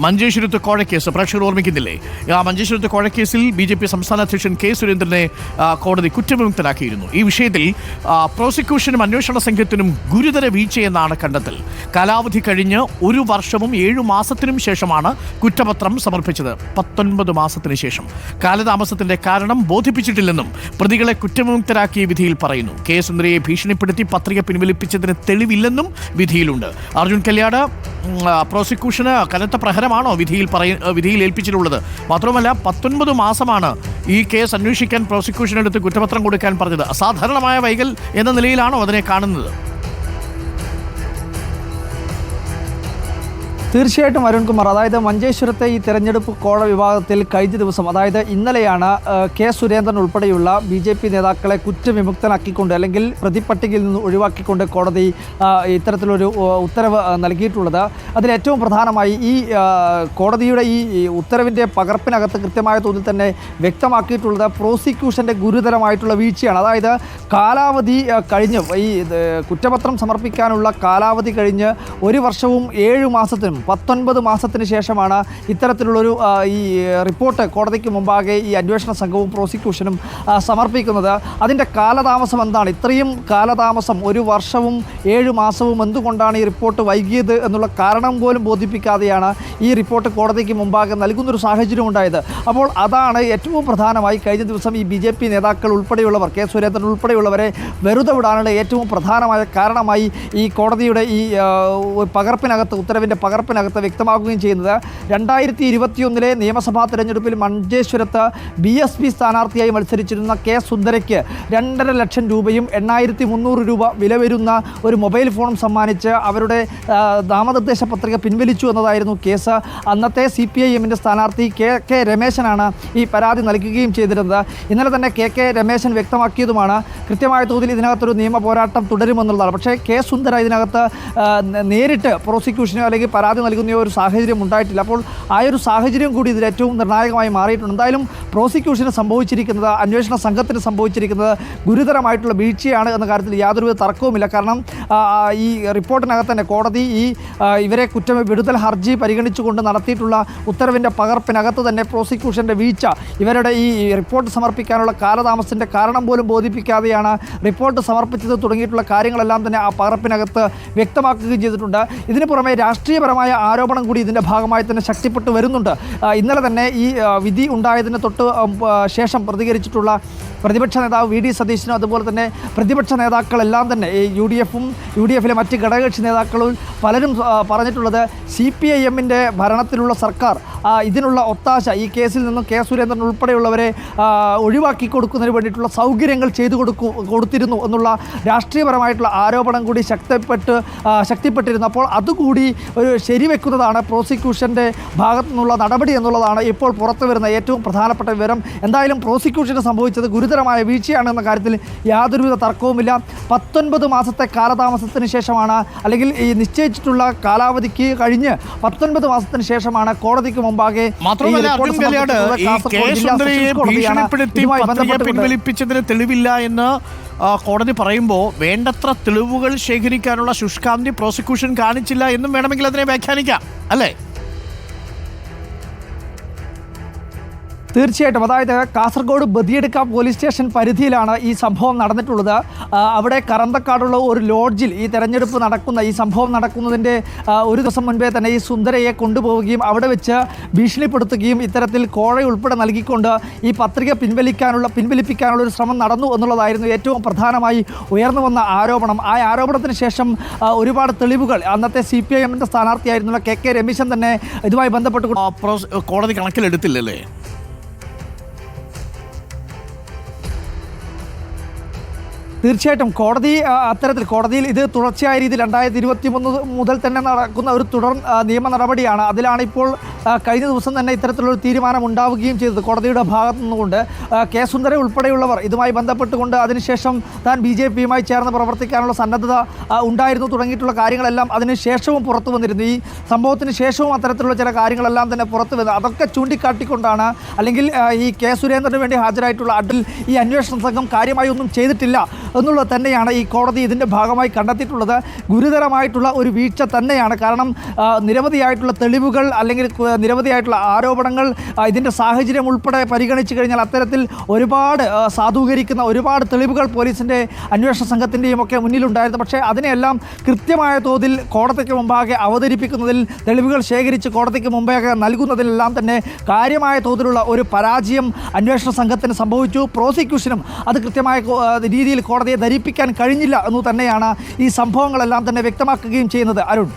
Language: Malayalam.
മഞ്ചേശ്വരത്ത് കോഴക്കേസ് പ്രേക്ഷകർ ഓർമ്മിക്കുന്നില്ലേ? ആ മഞ്ചേശ്വരത്ത് കോഴക്കേസിൽ BJP സംസ്ഥാന അധ്യക്ഷൻ K. സുരേന്ദ്രനെ കോടതി കുറ്റവിമുക്തനാക്കിയിരുന്നു. ഈ വിഷയത്തിൽ പ്രോസിക്യൂഷനും അന്വേഷണ സംഘത്തിനും ഗുരുതര വീഴ്ചയെന്നാണ് കണ്ടെത്തൽ. കാലാവധി കഴിഞ്ഞ് 1 വർഷവും 7 മാസത്തിനും ശേഷമാണ് കുറ്റപത്രം സമർപ്പിച്ചത്. 19 മാസത്തിന് ശേഷം. കാലതാമസത്തിന്റെ കാരണം ബോധിപ്പിച്ചിട്ടില്ലെന്നും പ്രതികളെ കുറ്റവിമുക്തരാക്കിയ വിധിയിൽ പറയുന്നു. K. സുന്ദരയെ ഭീഷണിപ്പെടുത്തി പത്രിക പിൻവലിപ്പിച്ചതിന് തെളിവില്ലെന്നും വിധിയിലുണ്ട്. അർജുൻ കല്യാട്, പ്രോസിക്യൂഷന് കനത്ത പ്രഹരമാണോ വിധിയിൽ ഏൽപ്പിച്ചിട്ടുള്ളത്? മാത്രമല്ല 19 മാസമാണ് ഈ കേസ് അന്വേഷിക്കാൻ പ്രോസിക്യൂഷനെടുത്ത് കുറ്റപത്രം കൊടുക്കാൻ പറഞ്ഞത്. അസാധാരണമായ വൈകൽ എന്ന നിലയിലാണോ അതിനെ കാണുന്നത്? തീർച്ചയായിട്ടും അരുൺകുമാർ, അതായത് മഞ്ചേശ്വരത്തെ ഈ തെരഞ്ഞെടുപ്പ് കോഴ വിഭാഗത്തിൽ കഴിഞ്ഞ ദിവസം, അതായത് ഇന്നലെയാണ് K. സുരേന്ദ്രൻ ഉൾപ്പെടെയുള്ള BJP നേതാക്കളെ കുറ്റവിമുക്തനാക്കിക്കൊണ്ട് അല്ലെങ്കിൽ പ്രതിപട്ടികയിൽ നിന്ന് ഒഴിവാക്കിക്കൊണ്ട് കോടതി ഇത്തരത്തിലൊരു ഉത്തരവ് നൽകിയിട്ടുള്ളത്. അതിലേറ്റവും പ്രധാനമായി ഈ കോടതിയുടെ ഈ ഉത്തരവിൻ്റെ പകർപ്പിനകത്ത് കൃത്യമായ തോതിൽ തന്നെ വ്യക്തമാക്കിയിട്ടുള്ളത് പ്രോസിക്യൂഷൻ്റെ ഗുരുതരമായിട്ടുള്ള വീഴ്ചയാണ്. അതായത് കാലാവധി കഴിഞ്ഞ് ഈ കുറ്റപത്രം സമർപ്പിക്കാനുള്ള കാലാവധി കഴിഞ്ഞ് 1 വർഷവും 7 മാസത്തിനും 19 മാസത്തിന് ശേഷമാണ് ഇത്തരത്തിലുള്ളൊരു ഈ റിപ്പോർട്ട് കോടതിക്ക് മുമ്പാകെ ഈ അന്വേഷണ സംഘവും പ്രോസിക്യൂഷനും സമർപ്പിക്കുന്നത്. അതിൻ്റെ കാലതാമസം എന്താണ്? ഇത്രയും കാലതാമസം 1 വർഷവും 7 മാസവും എന്തുകൊണ്ടാണ് ഈ റിപ്പോർട്ട് വൈകിയത് എന്നുള്ള കാരണം പോലും ബോധിപ്പിക്കാതെയാണ് ഈ റിപ്പോർട്ട് കോടതിക്ക് മുമ്പാകെ നൽകുന്നൊരു സാഹചര്യം ഉണ്ടായത്. അപ്പോൾ അതാണ് ഏറ്റവും പ്രധാനമായി കഴിഞ്ഞ ദിവസം ഈ BJP നേതാക്കൾ ഉൾപ്പെടെയുള്ളവർ, K. സുരേന്ദ്രൻ ഉൾപ്പെടെയുള്ളവരെ വെറുതെ വിടാനുള്ള ഏറ്റവും പ്രധാനമായ കാരണമായി ഈ കോടതിയുടെ ഈ പകർപ്പിനകത്ത്, ഉത്തരവിൻ്റെ പകർപ്പിനകത്ത് വ്യക്തമാക്കുകയും ചെയ്യുന്നത് 2021 നിയമസഭാ തെരഞ്ഞെടുപ്പിൽ മഞ്ചേശ്വരത്ത് BSP സ്ഥാനാർത്ഥിയായി മത്സരിച്ചിരുന്ന K. സുന്ദരയ്ക്ക് 2.5 ലക്ഷം രൂപയും 8,300 രൂപ വില വരുന്ന ഒരു മൊബൈൽ ഫോണും സമ്മാനിച്ച് അവരുടെ നാമനിർദ്ദേശ പത്രിക പിൻവലിച്ചു എന്നതായിരുന്നു കേസ്. അന്നത്തെ CPIM സ്ഥാനാർത്ഥി KK രമേശനാണ് ഈ പരാതി നൽകുകയും ചെയ്തിരുന്നത്. ഇന്നലെ തന്നെ KK രമേശൻ വ്യക്തമാക്കിയതുമാണ് കൃത്യമായ തോതിൽ ഇതിനകത്തൊരു നിയമ പോരാട്ടം തുടരുമെന്നുള്ളതാണ്. പക്ഷേ K. സുന്ദര ഇതിനകത്ത് നേരിട്ട് പ്രോസിക്യൂഷനോ അല്ലെങ്കിൽ പരാതി നൽകുന്ന ഒരു സാഹചര്യം ഉണ്ടായിട്ടില്ല. അപ്പോൾ ആ ഒരു സാഹചര്യം കൂടി ഇതിൽ ഏറ്റവും നിർണായകമായി മാറിയിട്ടുണ്ട്. എന്തായാലും പ്രോസിക്യൂഷന് സംഭവിച്ചിരിക്കുന്നത്, അന്വേഷണ സംഘത്തിന് സംഭവിച്ചിരിക്കുന്നത് ഗുരുതരമായിട്ടുള്ള വീഴ്ചയാണ് എന്ന കാര്യത്തിൽ യാതൊരുവിധ തർക്കവുമില്ല. കാരണം ഈ റിപ്പോർട്ടിനകത്ത് തന്നെ കോടതി ഈ ഇവരെ വിടുതൽ ഹർജി പരിഗണിച്ചുകൊണ്ട് നടത്തിയിട്ടുള്ള ഉത്തരവിൻ്റെ പകർപ്പിനകത്ത് തന്നെ പ്രോസിക്യൂഷൻ്റെ വീഴ്ച, ഇവരുടെ ഈ റിപ്പോർട്ട് സമർപ്പിക്കാനുള്ള കാലതാമസത്തിൻ്റെ കാരണം പോലും ബോധിപ്പിക്കാതെയാണ് റിപ്പോർട്ട് സമർപ്പിച്ചത് തുടങ്ങിയിട്ടുള്ള കാര്യങ്ങളെല്ലാം തന്നെ ആ പകർപ്പിനകത്ത് വ്യക്തമാക്കുകയും ചെയ്തിട്ടുണ്ട്. ഇതിന് പുറമെ രാഷ്ട്രീയപരമായ ആരോപണം കൂടി ഇതിൻ്റെ ഭാഗമായി തന്നെ ശക്തിപ്പെട്ടു വരുന്നുണ്ട്. ഇന്നലെ തന്നെ ഈ വിധി ഉണ്ടായതിന് തൊട്ട് ശേഷം പ്രതികരിച്ചിട്ടുള്ള പ്രതിപക്ഷ നേതാവ് VD സതീശനും അതുപോലെ തന്നെ പ്രതിപക്ഷ നേതാക്കളെല്ലാം തന്നെ ഈ UDFിലെ മറ്റ് ഘടകകക്ഷി നേതാക്കളും പലരും പറഞ്ഞിട്ടുള്ളത് CPIMൻ്റെ ഭരണത്തിലുള്ള സർക്കാർ ഇതിനുള്ള ഒത്താശ ഈ കേസിൽ നിന്നും K. സുരേന്ദ്രൻ ഉൾപ്പെടെയുള്ളവരെ ഒഴിവാക്കി കൊടുക്കുന്നതിന് വേണ്ടിയിട്ടുള്ള സൗകര്യങ്ങൾ ചെയ്തു കൊടുത്തിരുന്നു എന്നുള്ള രാഷ്ട്രീയപരമായിട്ടുള്ള ആരോപണം കൂടി ശക്തിപ്പെട്ടിരുന്നു. അപ്പോൾ അതുകൂടി ഒരു ശരിവെക്കുന്നതാണ് പ്രോസിക്യൂഷൻ്റെ ഭാഗത്തു നിന്നുള്ള നടപടി എന്നുള്ളതാണ് ഇപ്പോൾ പുറത്തു വരുന്ന ഏറ്റവും പ്രധാനപ്പെട്ട വിവരം. എന്തായാലും പ്രോസിക്യൂഷന് സംഭവിച്ചത് ഗുരുതരമായ വീഴ്ചയാണെന്ന കാര്യത്തിൽ യാതൊരുവിധ തർക്കവുമില്ല. 19 മാസത്തെ കാലതാമസത്തിന് ശേഷമാണ്, അല്ലെങ്കിൽ ഈ നിശ്ചയിച്ചിട്ടുള്ള കാലാവധിക്ക് കഴിഞ്ഞ് 19 മാസത്തിന് ശേഷമാണ് കോടതിക്ക് മുമ്പാകെ പിൻവലിപ്പിച്ചതിന് തെളിവില്ല എന്ന് കോടതി പറയുമ്പോൾ വേണ്ടത്ര തെളിവുകൾ ശേഖരിക്കാനുള്ള ശുഷ്കാന്തി പ്രോസിക്യൂഷൻ കാണിച്ചില്ല എന്നും വേണമെങ്കിൽ അതിനെ വ്യാഖ്യാനിക്കാം, അല്ലേ? തീർച്ചയായിട്ടും. അതായത് കാസർഗോഡ് ബദിയടുക്ക പോലീസ് സ്റ്റേഷൻ പരിധിയിലാണ് ഈ സംഭവം നടന്നിട്ടുള്ളത്. അവിടെ കറന്തക്കാടുള്ള ഒരു ലോഡ്ജിൽ ഈ തെരഞ്ഞെടുപ്പ് ഈ സംഭവം നടക്കുന്നതിൻ്റെ ഒരു ദിവസം മുൻപേ തന്നെ ഈ സുന്ദരയെ കൊണ്ടുപോവുകയും അവിടെ വെച്ച് ഭീഷണിപ്പെടുത്തുകയും ഇത്തരത്തിൽ കോഴ ഉൾപ്പെടെ നൽകിക്കൊണ്ട് ഈ പത്രിക പിൻവലിപ്പിക്കാനുള്ള ഒരു ശ്രമം നടന്നു എന്നുള്ളതായിരുന്നു ഏറ്റവും പ്രധാനമായി ഉയർന്നു വന്ന ആരോപണം. ആ ആരോപണത്തിന് ശേഷം ഒരുപാട് തെളിവുകൾ അന്നത്തെ CPIMൻ്റെ സ്ഥാനാർത്ഥിയായിരുന്നുള്ള KK രമേശൻ തന്നെ ഇതുമായി ബന്ധപ്പെട്ട് കോടതി കണക്കിലെടുത്തില്ലല്ലേ? തീർച്ചയായിട്ടും കോടതിയിൽ ഇത് തുടർച്ചയായ രീതിയിൽ 2023 മുതൽ തന്നെ നടക്കുന്ന ഒരു തുടർ നിയമ നടപടിയാണ്. അതിലാണ് ഇപ്പോൾ കഴിഞ്ഞ ദിവസം തന്നെ ഇത്തരത്തിലൊരു തീരുമാനം ഉണ്ടാവുകയും ചെയ്തത് കോടതിയുടെ ഭാഗത്തു നിന്നുകൊണ്ട്. K. സുന്ദര ഉൾപ്പെടെയുള്ളവർ ഇതുമായി ബന്ധപ്പെട്ടുകൊണ്ട് അതിനുശേഷം താൻ BJPയുമായി ചേർന്ന് പ്രവർത്തിക്കാനുള്ള സന്നദ്ധത ഉണ്ടായിരുന്നു തുടങ്ങിയിട്ടുള്ള കാര്യങ്ങളെല്ലാം അതിനുശേഷവും പുറത്തു വന്നിരുന്നു. ഈ സംഭവത്തിന് ശേഷവും അത്തരത്തിലുള്ള ചില കാര്യങ്ങളെല്ലാം തന്നെ പുറത്തു വന്നത് അതൊക്കെ ചൂണ്ടിക്കാട്ടിക്കൊണ്ടാണ്, അല്ലെങ്കിൽ ഈ K. സുരേന്ദ്രന് വേണ്ടി ഹാജരായിട്ടുള്ള ഈ അന്വേഷണ സംഘം കാര്യമായി ഒന്നും ചെയ്തിട്ടില്ല എന്നുള്ളത് തന്നെയാണ് ഈ കോടതി ഇതിൻ്റെ ഭാഗമായി കണ്ടെത്തിയിട്ടുള്ളത്. ഗുരുതരമായിട്ടുള്ള ഒരു വീഴ്ച തന്നെയാണ്. കാരണം നിരവധിയായിട്ടുള്ള തെളിവുകൾ അല്ലെങ്കിൽ നിരവധിയായിട്ടുള്ള ആരോപണങ്ങൾ, ഇതിൻ്റെ സാഹചര്യം ഉൾപ്പെടെ പരിഗണിച്ചു കഴിഞ്ഞാൽ അത്തരത്തിൽ ഒരുപാട് സാധൂകരിക്കുന്ന ഒരുപാട് തെളിവുകൾ പോലീസിൻ്റെ അന്വേഷണ സംഘത്തിൻ്റെയും ഒക്കെ മുന്നിലുണ്ടായിരുന്നു. പക്ഷേ അതിനെല്ലാം കൃത്യമായ തോതിൽ കോടതിക്ക് മുമ്പാകെ അവതരിപ്പിക്കുന്നതിൽ, തെളിവുകൾ ശേഖരിച്ച് കോടതിക്ക് മുമ്പാകെ നൽകുന്നതിലെല്ലാം തന്നെ കാര്യമായ തോതിലുള്ള ഒരു പരാജയം അന്വേഷണ സംഘത്തിന് സംഭവിച്ചു. പ്രോസിക്യൂഷനും അത് കൃത്യമായ രീതിയിൽ കോടതിയെ ധരിപ്പിക്കാൻ കഴിഞ്ഞില്ല എന്ന് തന്നെയാണ് ഈ സംഭവങ്ങളെല്ലാം തന്നെ വ്യക്തമാക്കുകയും ചെയ്യുന്നത്. അരുൺ.